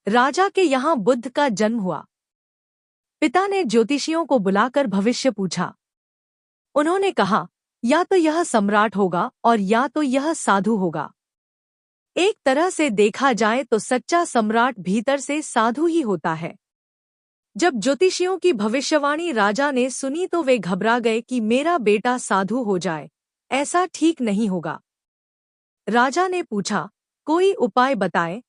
राजा के यहाँ बुद्ध का जन्म हुआ। पिता ने ज्योतिषियों को बुलाकर भविष्य पूछा। उन्होंने कहा, या तो यह सम्राट होगा और या तो यह साधु होगा। एक तरह से देखा जाए तो सच्चा सम्राट भीतर से साधु ही होता है। जब ज्योतिषियों की भविष्यवाणी राजा ने सुनी तो वे घबरा गए कि मेरा बेटा साधु हो जाए, ऐसा ठीक नहीं होगा। राजा ने पूछा, कोई उपाय बताए,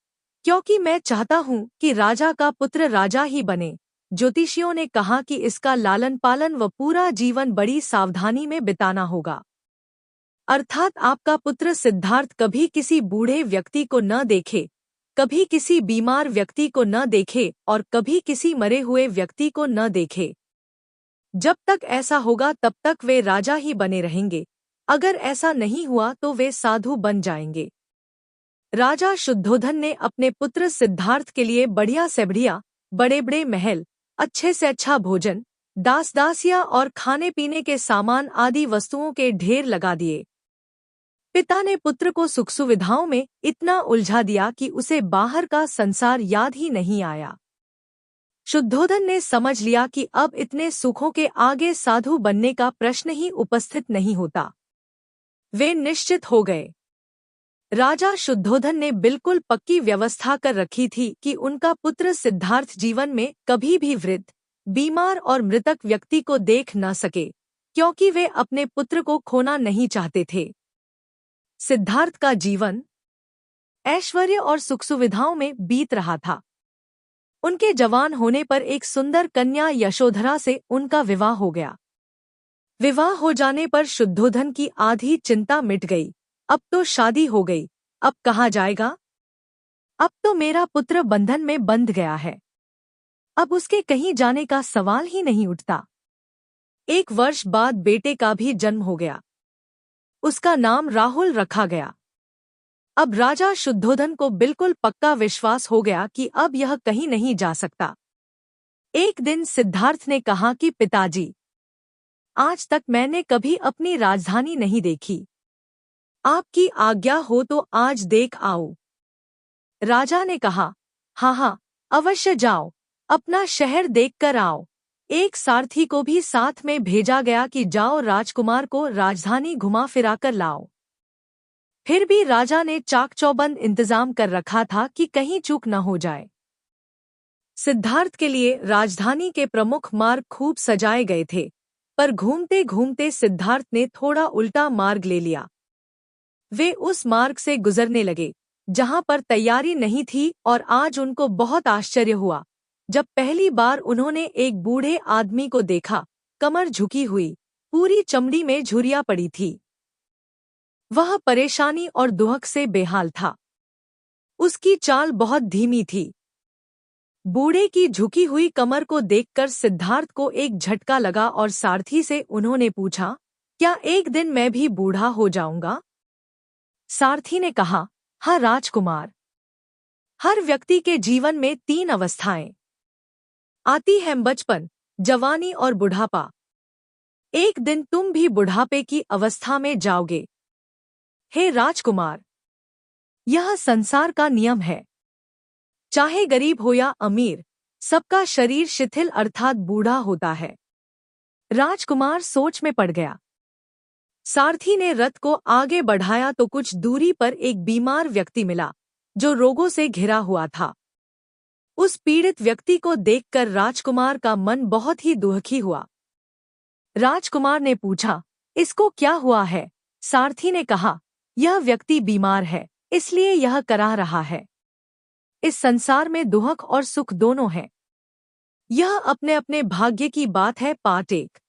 क्योंकि मैं चाहता हूं कि राजा का पुत्र राजा ही बने। ज्योतिषियों ने कहा कि इसका लालन पालन व पूरा जीवन बड़ी सावधानी में बिताना होगा। अर्थात आपका पुत्र सिद्धार्थ कभी किसी बूढ़े व्यक्ति को न देखे, कभी किसी बीमार व्यक्ति को न देखे और कभी किसी मरे हुए व्यक्ति को न देखे। जब तक ऐसा होगा तब तक वे राजा ही बने रहेंगे। अगर ऐसा नहीं हुआ तो वे साधु बन जाएंगे। राजा शुद्धोधन ने अपने पुत्र सिद्धार्थ के लिए बढ़िया से बढ़िया, बड़े बड़े महल, अच्छे से अच्छा भोजन, दास दासियां और खाने पीने के सामान आदि वस्तुओं के ढेर लगा दिए। पिता ने पुत्र को सुख सुविधाओं में इतना उलझा दिया कि उसे बाहर का संसार याद ही नहीं आया। शुद्धोधन ने समझ लिया कि अब इतने सुखों के आगे साधु बनने का प्रश्न ही उपस्थित नहीं होता। वे निश्चित हो गए। राजा शुद्धोधन ने बिल्कुल पक्की व्यवस्था कर रखी थी कि उनका पुत्र सिद्धार्थ जीवन में कभी भी वृद्ध, बीमार और मृतक व्यक्ति को देख न सके, क्योंकि वे अपने पुत्र को खोना नहीं चाहते थे। सिद्धार्थ का जीवन ऐश्वर्य और सुख सुविधाओं में बीत रहा था। उनके जवान होने पर एक सुंदर कन्या यशोधरा से उनका विवाह हो गया। विवाह हो जाने पर शुद्धोधन की आधी चिंता मिट गई। अब तो शादी हो गई, अब कहाँ जाएगा? अब तो मेरा पुत्र बंधन में बंध गया है, अब उसके कहीं जाने का सवाल ही नहीं उठता। 1 वर्ष बाद बेटे का भी जन्म हो गया। उसका नाम राहुल रखा गया। अब राजा शुद्धोधन को बिल्कुल पक्का विश्वास हो गया कि अब यह कहीं नहीं जा सकता। एक दिन सिद्धार्थ ने कहा कि पिताजी, आज तक मैंने कभी अपनी राजधानी नहीं देखी। आपकी आज्ञा हो तो आज देख आओ। राजा ने कहा, हाँ हाँ, अवश्य जाओ, अपना शहर देखकर आओ। एक सारथी को भी साथ में भेजा गया कि जाओ राजकुमार को राजधानी घुमा फिरा कर लाओ। फिर भी राजा ने चाक चौबंद इंतजाम कर रखा था कि कहीं चूक न हो जाए। सिद्धार्थ के लिए राजधानी के प्रमुख मार्ग खूब सजाए गए थे, पर घूमते घूमते सिद्धार्थ ने थोड़ा उल्टा मार्ग ले लिया। वे उस मार्ग से गुजरने लगे जहां पर तैयारी नहीं थी और आज उनको बहुत आश्चर्य हुआ जब पहली बार उन्होंने एक बूढ़े आदमी को देखा, कमर झुकी हुई, पूरी चमड़ी में झुर्रियां पड़ी थी। वह परेशानी और दुहक से बेहाल था। उसकी चाल बहुत धीमी थी। बूढ़े की झुकी हुई कमर को देखकर सिद्धार्थ को एक झटका लगा और सारथी से उन्होंने पूछा, क्या एक दिन मैं भी बूढ़ा हो जाऊंगा? सारथी ने कहा, हाँ राजकुमार, हर व्यक्ति के जीवन में 3 अवस्थाएं आती हैं, बचपन, जवानी और बुढ़ापा। एक दिन तुम भी बुढ़ापे की अवस्था में जाओगे। हे राजकुमार, यह संसार का नियम है। चाहे गरीब हो या अमीर, सबका शरीर शिथिल अर्थात बूढ़ा होता है। राजकुमार सोच में पड़ गया। सारथी ने रथ को आगे बढ़ाया तो कुछ दूरी पर एक बीमार व्यक्ति मिला जो रोगों से घिरा हुआ था। उस पीड़ित व्यक्ति को देखकर राजकुमार का मन बहुत ही दुखी हुआ। राजकुमार ने पूछा, इसको क्या हुआ है? सारथी ने कहा, यह व्यक्ति बीमार है, इसलिए यह करा रहा है। इस संसार में दुख और सुख दोनों हैं। यह अपने अपने भाग्य की बात है। पार्ट 1।